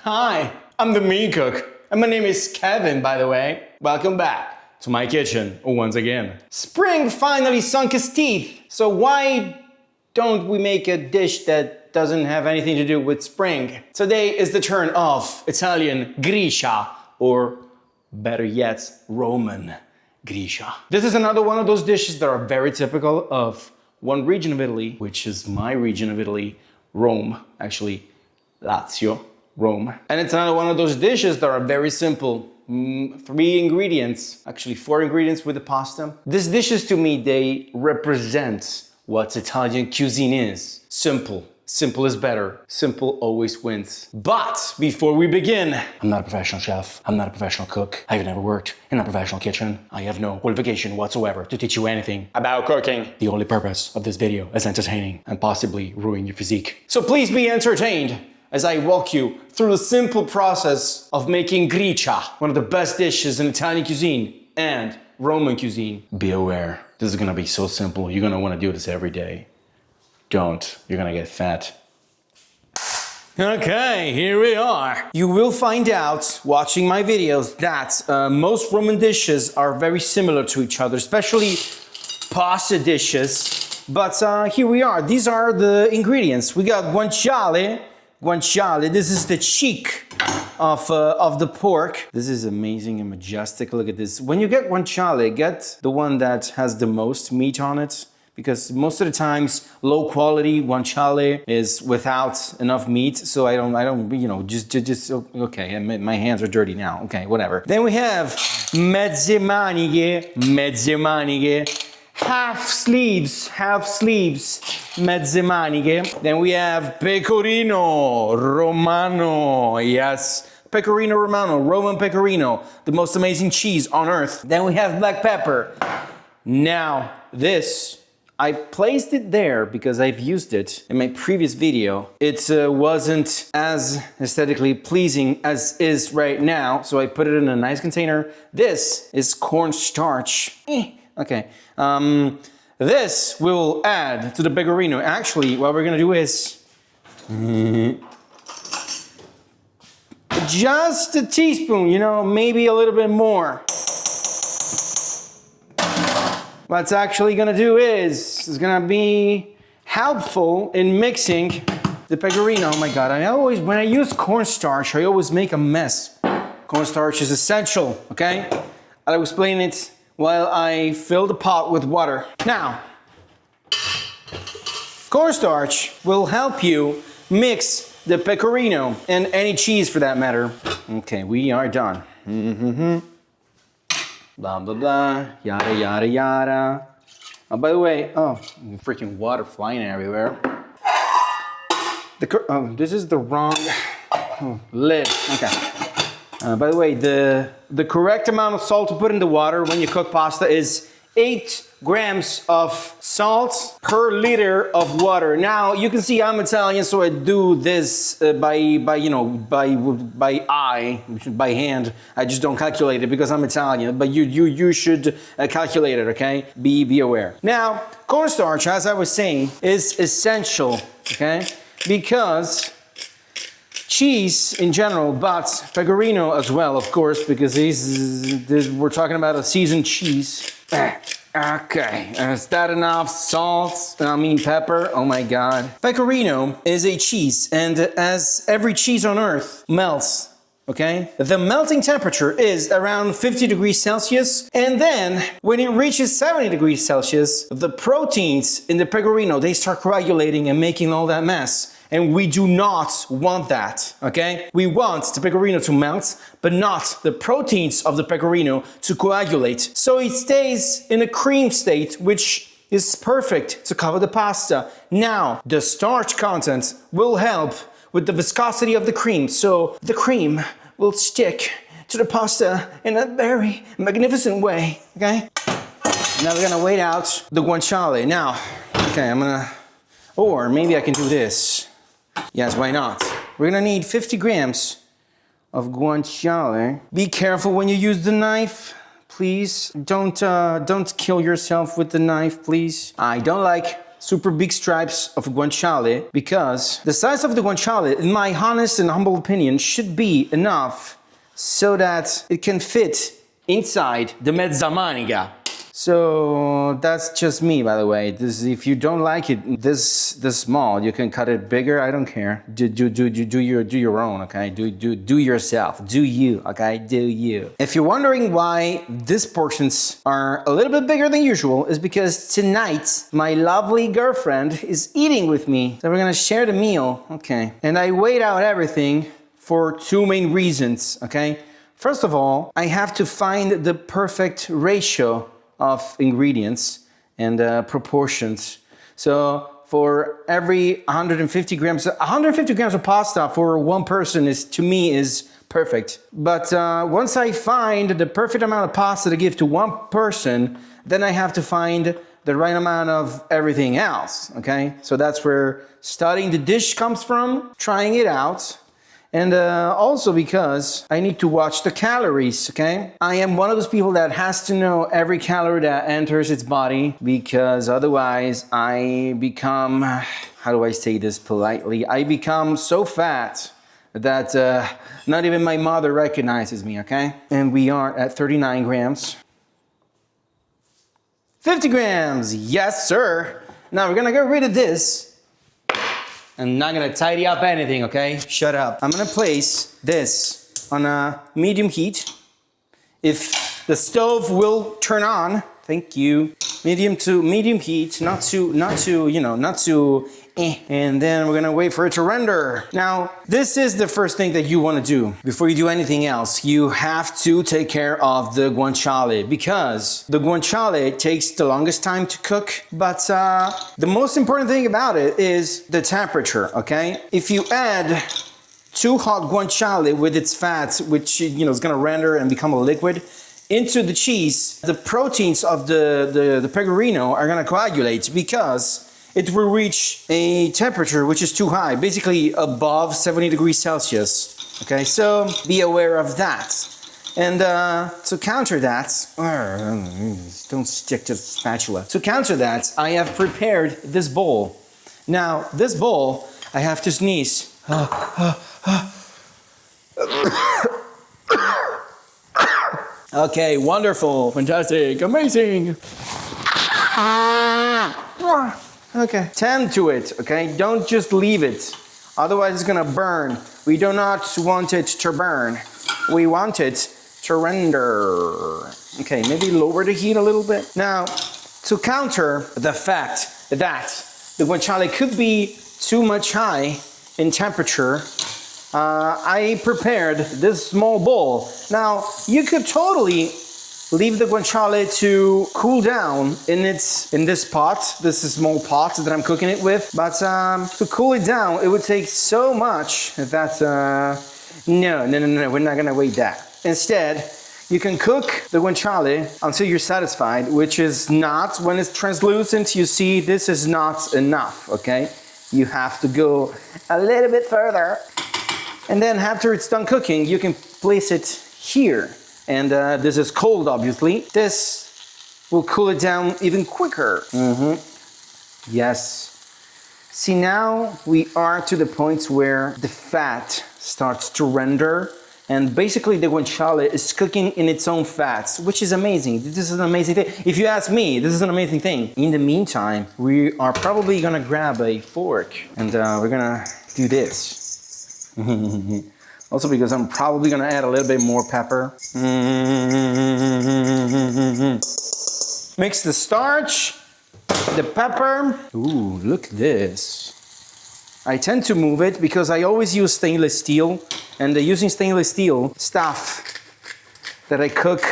Hi, I'm the mean cook, and my name is Kevin, by the way. Welcome back to my kitchen once again. Spring finally sunk its teeth, so why don't we make a dish that doesn't have anything to do with spring? Today is the turn of Italian Gricia, or better yet, Roman Gricia. This is another one of those dishes that are very typical of one region of Italy, which is my region of Italy, Rome, actually Lazio, Rome. And it's another one of those dishes that are very simple. 3 ingredients, actually 4 ingredients with the pasta. These dishes to me, they represent what Italian cuisine is. Simple. Simple is better. Simple always wins. But before we begin, I'm not a professional chef. I'm not a professional cook. I've never worked in a professional kitchen. I have no qualification whatsoever to teach you anything about cooking. The only purpose of this video is entertaining and possibly ruin your physique. So please be entertained as I walk you through the simple process of making gricia, one of the best dishes in Italian cuisine and Roman cuisine. Be aware, this is gonna be so simple. You're gonna wanna do this every day. Don't, you're gonna get fat. Okay, here we are. You will find out, watching my videos, that most Roman dishes are very similar to each other, especially pasta dishes. But here we are, these are the ingredients. We got guanciale. Guanciale, this is the cheek of the pork. This is amazing and majestic, look at this. When you get guanciale, get the one that has the most meat on it, because most of the times, low quality guanciale is without enough meat, so I don't, you know, just, okay, my hands are dirty now, okay, whatever. Then we have mezze maniche, half sleeves, mezze maniche. Then we have pecorino romano, yes, pecorino romano, Roman pecorino, the most amazing cheese on earth. Then we have black pepper. Now, this, I placed it there because I've used it in my previous video. It wasn't as aesthetically pleasing as is right now, so I put it in a nice container. This is cornstarch. Okay, this we'll add to the pecorino. Actually, what we're gonna do is just a teaspoon, you know, maybe a little bit more. What's actually gonna do is gonna be helpful in mixing the pecorino. Oh my God, when I use cornstarch, I always make a mess. Cornstarch is essential, okay? I'll explain it while I fill the pot with water. Now, cornstarch will help you mix the pecorino and any cheese for that matter. Okay, we are done. Blah, blah, blah, yada, yada, yada. Oh, by the way, freaking water flying everywhere. This is the wrong lid, okay. By the way, the correct amount of salt to put in the water when you cook pasta is 8 grams of salt per liter of water. Now, you can see I'm Italian, so I do this by hand. I just don't calculate it because I'm Italian, but you should calculate it, okay? Be aware. Now, cornstarch, as I was saying, is essential, okay? Because cheese in general, but pecorino as well, of course, because we're talking about a seasoned cheese. Okay, is that enough salt? Pepper, oh my God. Pecorino is a cheese, and as every cheese on earth melts, okay? The melting temperature is around 50 degrees Celsius, and then when it reaches 70 degrees Celsius, the proteins in the pecorino, they start coagulating and making all that mess. And we do not want that, okay? We want the pecorino to melt, but not the proteins of the pecorino to coagulate. So it stays in a cream state, which is perfect to cover the pasta. Now, the starch content will help with the viscosity of the cream, so the cream will stick to the pasta in a very magnificent way, okay? Now we're gonna wait out the guanciale. Now, okay, or maybe I can do this. Yes, why not? We're gonna need 50 grams of guanciale. Be careful when you use the knife, please. Don't kill yourself with the knife, please. I don't like super big stripes of guanciale because the size of the guanciale, in my honest and humble opinion, should be enough so that it can fit inside the mezza manica. So that's just me, by the way. If you don't like it this small, you can cut it bigger. I don't care. Do your own, okay? Do yourself. Do you, okay? Do you. If you're wondering why these portions are a little bit bigger than usual, is because tonight my lovely girlfriend is eating with me. So we're gonna share the meal, okay? And I weighed out everything for two main reasons, okay? First of all, I have to find the perfect ratio of ingredients and proportions. So for every 150 grams of pasta for one person is, to me, is perfect. But once I find the perfect amount of pasta to give to one person, then I have to find the right amount of everything else, okay? So that's where studying the dish comes from, trying it out. And also because I need to watch the calories, okay? I am one of those people that has to know every calorie that enters its body because otherwise I become, how do I say this politely? I become so fat that not even my mother recognizes me, okay? And we are at 39 grams. 50 grams, yes sir. Now we're gonna get rid of this. I'm not gonna tidy up anything, okay? Shut up. I'm gonna place this on a medium heat. If the stove will turn on, thank you. Medium to medium heat, not too, and then we're gonna wait for it to render. Now, this is the first thing that you wanna do. Before you do anything else, you have to take care of the guanciale because the guanciale takes the longest time to cook, but the most important thing about it is the temperature, okay? If you add too hot guanciale with its fat, which is gonna render and become a liquid, into the cheese, the proteins of the pecorino are gonna coagulate because it will reach a temperature which is too high, basically above 70 degrees Celsius. Okay, so be aware of that. And to counter that, don't stick to the spatula. To counter that, I have prepared this bowl. Now, this bowl, I have to sneeze. Okay, wonderful, fantastic, amazing. Okay, tend to it, okay? Don't just leave it. Otherwise it's gonna burn. We do not want it to burn. We want it to render. Okay, maybe lower the heat a little bit. Now, to counter the fact that the guanciale could be too much high in temperature, I prepared this small bowl. Now, you could totally leave the guanciale to cool down in this pot, this small pot that I'm cooking it with. But to cool it down, it would take so much that no, we're not gonna wait that. Instead, you can cook the guanciale until you're satisfied, which is not, when it's translucent, you see this is not enough, okay? You have to go a little bit further. And then after it's done cooking, you can place it here. And this is cold, obviously. This will cool it down even quicker. Yes. See, now we are to the point where the fat starts to render. And basically the guanciale is cooking in its own fats, which is amazing. This is an amazing thing. If you ask me, this is an amazing thing. In the meantime, we are probably gonna grab a fork and we're gonna do this. Also because I'm probably gonna add a little bit more pepper. Mix the starch, the pepper. Ooh, look at this. I tend to move it because I always use stainless steel, and using stainless steel, stuff that I cook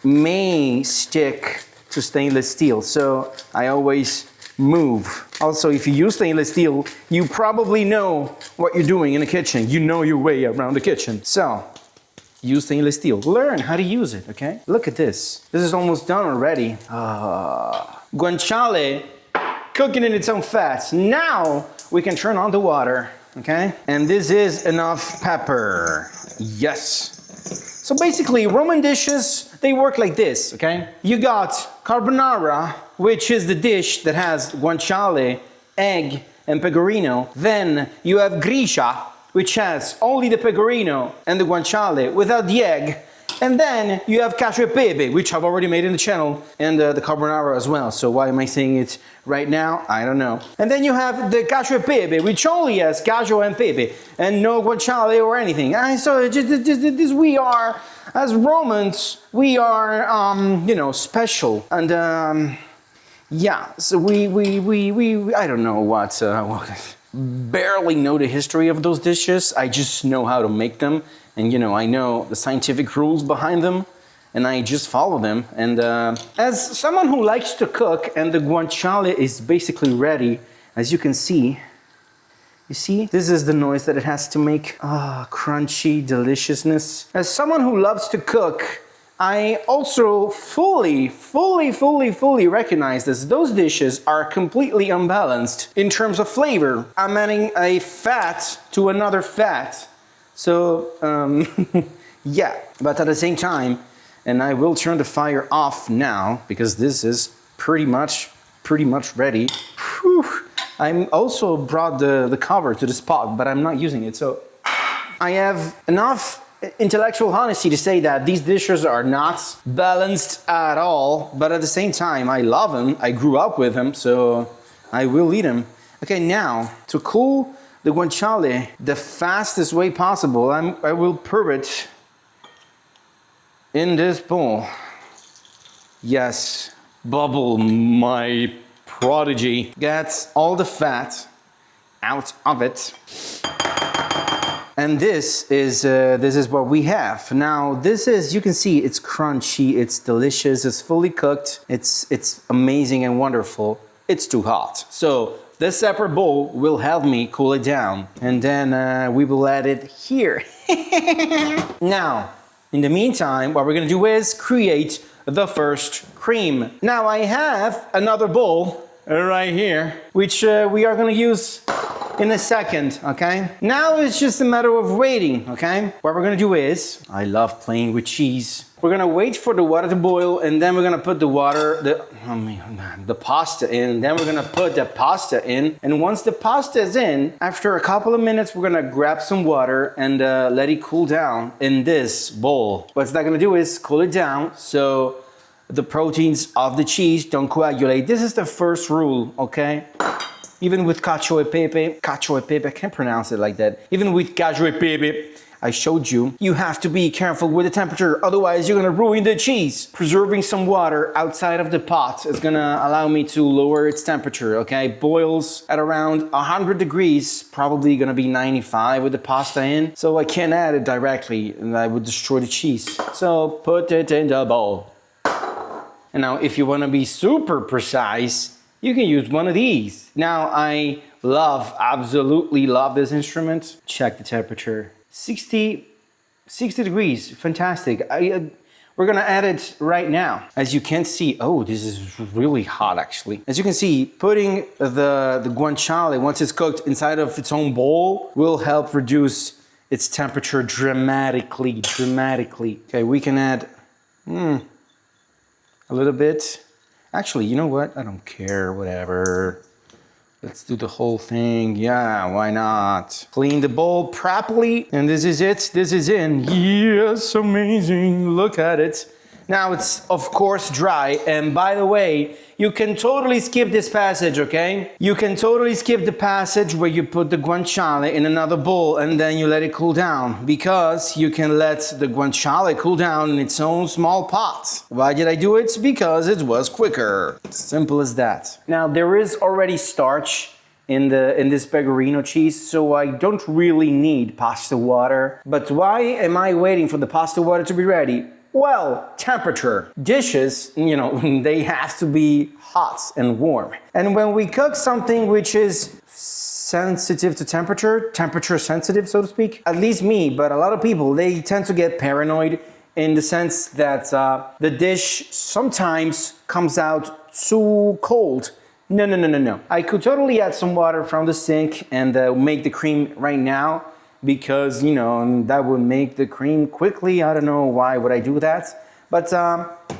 may stick to stainless steel, so I always move. Also, if you use stainless steel, you probably know what you're doing in the kitchen. You know your way around the kitchen. So, use stainless steel. Learn how to use it, okay? Look at this. This is almost done already. Guanciale cooking in its own fat. Now, we can turn on the water, okay? And this is enough pepper. Yes. So basically, Roman dishes, they work like this, okay? You got carbonara, which is the dish that has guanciale, egg, and pecorino. Then you have Gricia, which has only the pecorino and the guanciale without the egg. And then you have Cacio e Pepe, which I've already made in the channel, and the carbonara as well. So why am I saying it right now? I don't know. And then you have the Cacio e Pepe, which only has Cacio and Pepe, and no guanciale or anything. And so this we are, as Romans, we are, you know, special. And yeah, so we I don't know what, barely know the history of those dishes. I just know how to make them. And you know, I know the scientific rules behind them, and I just follow them. And as someone who likes to cook, and the guanciale is basically ready, as you can see, you see, this is the noise that it has to make. Ah, crunchy deliciousness. As someone who loves to cook, I also fully recognize that those dishes are completely unbalanced in terms of flavor. I'm adding a fat to another fat. So, yeah, but at the same time, and I will turn the fire off now because this is pretty much ready. Whew. I also brought the cover to this pot, but I'm not using it. So I have enough intellectual honesty to say that these dishes are not balanced at all, but at the same time, I love them. I grew up with them, so I will eat them. Okay, now to cool the guanciale the fastest way possible, I will pour it in this bowl. Yes, bubble, my prodigy. Get all the fat out of it. And this is what we have. Now this is, you can see it's crunchy, it's delicious, it's fully cooked, it's amazing and wonderful. It's too hot. So this separate bowl will help me cool it down. And then we will add it here. Now, in the meantime, what we're gonna do is create the first cream. Now I have another bowl right here, which we are gonna use in a second, okay? Now it's just a matter of waiting, okay? What we're gonna do is, I love playing with cheese. We're gonna wait for the water to boil, and then we're gonna put the pasta in. Then we're gonna put the pasta in. And once the pasta is in, after a couple of minutes, we're gonna grab some water and let it cool down in this bowl. What's that gonna do is cool it down so the proteins of the cheese don't coagulate. This is the first rule, okay? Even with cacio e pepe, I can't pronounce it like that. Even with cacio e pepe, I showed you, you have to be careful with the temperature, otherwise you're gonna ruin the cheese. Preserving some water outside of the pot is gonna allow me to lower its temperature, okay? Boils at around 100 degrees, probably gonna be 95 with the pasta in, so I can't add it directly and I would destroy the cheese. So put it in the bowl. And now if you wanna be super precise, you can use one of these. Now I absolutely love this instrument. Check the temperature. 60 degrees, fantastic. We're gonna add it right now. As you can see, oh, this is really hot actually. As you can see, putting the guanciale, once it's cooked inside of its own bowl, will help reduce its temperature dramatically. Okay, we can add a little bit. Actually, you know what? I don't care, whatever. Let's do the whole thing. Yeah, why not? Clean the bowl properly. And this is it. This is in. Yes, amazing. Look at it. Now it's, of course, dry. And by the way, you can totally skip this passage, okay? You can totally skip the passage where you put the guanciale in another bowl and then you let it cool down, because you can let the guanciale cool down in its own small pot. Why did I do it? Because it was quicker. Simple as that. Now there is already starch in this pecorino cheese, so I don't really need pasta water. But why am I waiting for the pasta water to be ready? Well, temperature. Dishes, you know, they have to be hot and warm. And when we cook something which is sensitive to temperature sensitive, so to speak, at least me, but a lot of people, they tend to get paranoid in the sense that the dish sometimes comes out too cold. No. I could totally add some water from the sink and make the cream right now, because, you know, that would make the cream quickly. I don't know why would I do that, but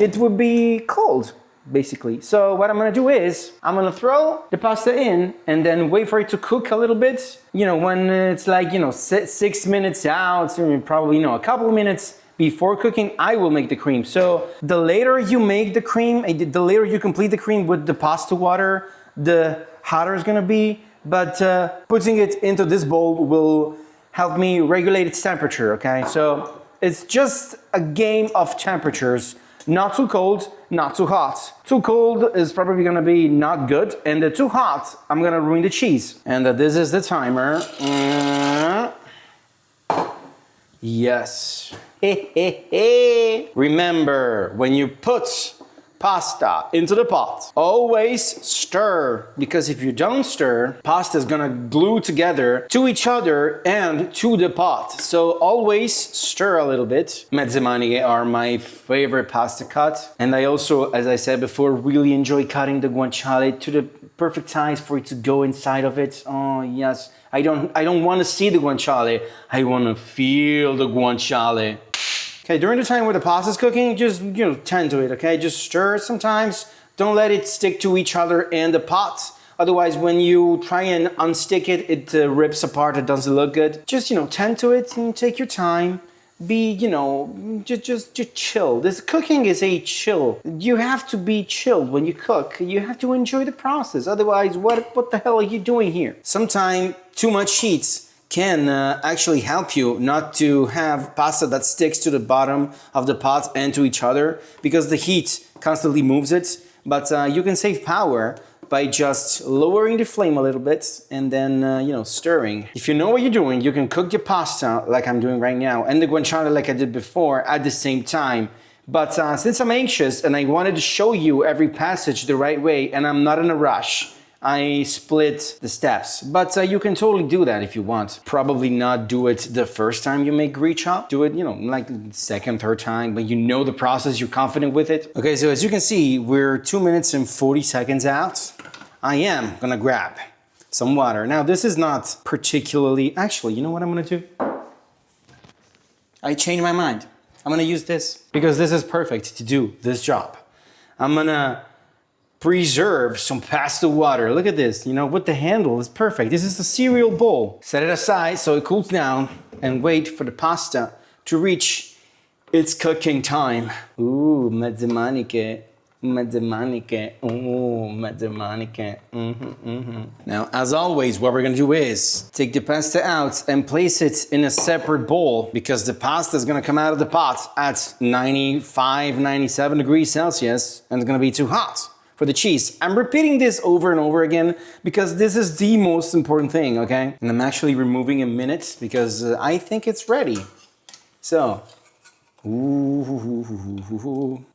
it would be cold. basically. So what I'm gonna do is, I'm gonna throw the pasta in and then wait for it to cook a little bit. You know, when it's like, you know, 6 minutes out, probably, you know, a couple of minutes before cooking, I will make the cream. So the later you make the cream, the later you complete the cream with the pasta water, the hotter it's gonna be. But putting it into this bowl will help me regulate its temperature, okay? So it's just a game of temperatures. Not too cold, not too hot. Too cold is probably gonna be not good, and the too hot, I'm gonna ruin the cheese. And this is the timer. Yes. Remember, when you put pasta into the pot, always stir, because if you don't stir, pasta is gonna glue together to each other and to the pot. So always stir a little bit. Mezze maniche are my favorite pasta cut, and I also, as I said before, really enjoy cutting the guanciale to the perfect size for it to go inside of it. Oh yes, I don't want to see the guanciale, I want to feel the guanciale. Okay, during the time where the pasta is cooking, just, you know, tend to it, okay? Just stir it sometimes. Don't let it stick to each other in the pot. Otherwise, when you try and unstick it, it rips apart, it doesn't look good. Just, you know, tend to it and take your time. Be, you know, just chill. This cooking is a chill. You have to be chilled when you cook. You have to enjoy the process. Otherwise, what the hell are you doing here? Sometimes too much heat can actually help you not to have pasta that sticks to the bottom of the pot and to each other, because the heat constantly moves it. But you can save power by just lowering the flame a little bit and then, you know, stirring. If you know what you're doing, you can cook your pasta like I'm doing right now and the guanciale like I did before at the same time. But since I'm anxious and I wanted to show you every passage the right way and I'm not in a rush, I split the steps, but you can totally do that if you want. Probably not do it the first time you make gricia. Do it, you know, like second, third time, but you know the process, you're confident with it. Okay, so as you can see, we're 2 minutes and 40 seconds out. I am gonna grab some water. Now, this is not particularly, actually, you know what I'm gonna do? I changed my mind. I'm gonna use this because this is perfect to do this job. I'm gonna preserve some pasta water. Look at this, you know, with the handle, it's perfect. This is a cereal bowl. Set it aside so it cools down and wait for the pasta to reach its cooking time. Ooh, mezze maniche, mezze maniche, ooh, mezze maniche. Now, as always, what we're gonna do is take the pasta out and place it in a separate bowl, because the pasta is gonna come out of the pot at 95, 97 degrees Celsius, and it's gonna be too hot for the cheese. I'm repeating this over and over again because this is the most important thing, okay? And I'm actually removing a minute because I think it's ready. So,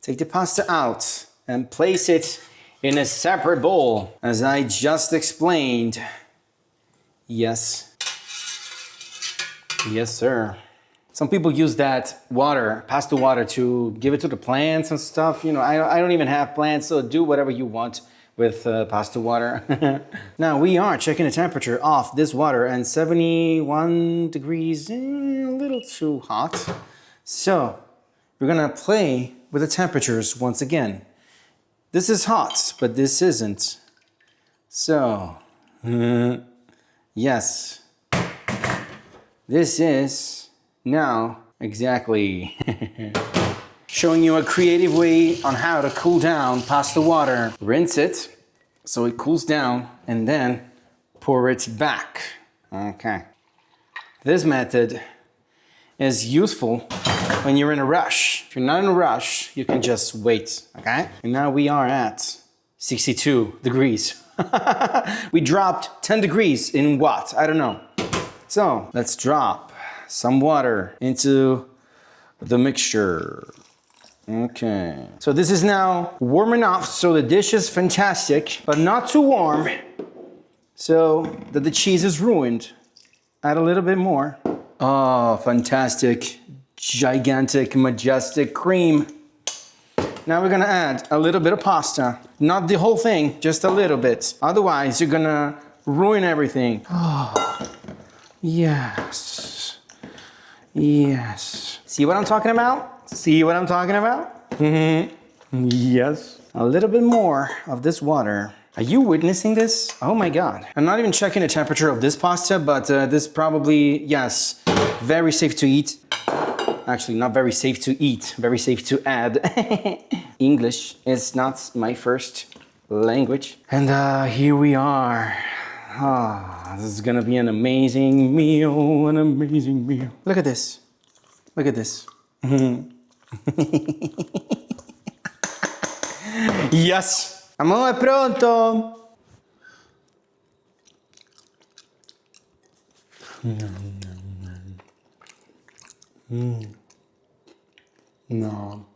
take the pasta out and place it in a separate bowl, as I just explained. Yes. Yes, sir. Some people use that water, pasta water, to give it to the plants and stuff. You know, I don't even have plants, so do whatever you want with pasta water. Now we are checking the temperature of this water, and 71 degrees, a little too hot. So we're gonna play with the temperatures once again. This is hot, but this isn't. So, yes, this is now exactly showing you a creative way on how to cool down pasta water. Rinse it so it cools down and then pour it back. Okay. This method is useful when you're in a rush. If you're not in a rush, you can just wait, okay? And now we are at 62 degrees. We dropped 10 degrees in what? I don't know. So let's drop some water into the mixture. Okay. So this is now warm enough so the dish is fantastic, but not too warm so that the cheese is ruined. Add a little bit more. Oh, fantastic, gigantic, majestic cream. Now we're gonna add a little bit of pasta. Not the whole thing, just a little bit. Otherwise, you're gonna ruin everything. Oh, yes. Yes. See what I'm talking about? See what I'm talking about? Yes. a little bit more of this water. Are you witnessing this? Oh my God. I'm not even checking the temperature of this pasta, but this probably, yes, very safe to eat. Actually, not very safe to eat, very safe to add. English is not my first language. And here we are. Ah, this is gonna be an amazing meal, an amazing meal. Look at this. Look at this. Yes! Amore, è pronto! No.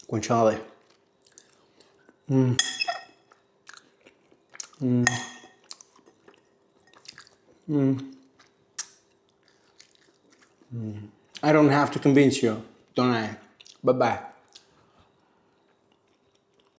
Guanciale. I don't have to convince you, don't I? Bye-bye.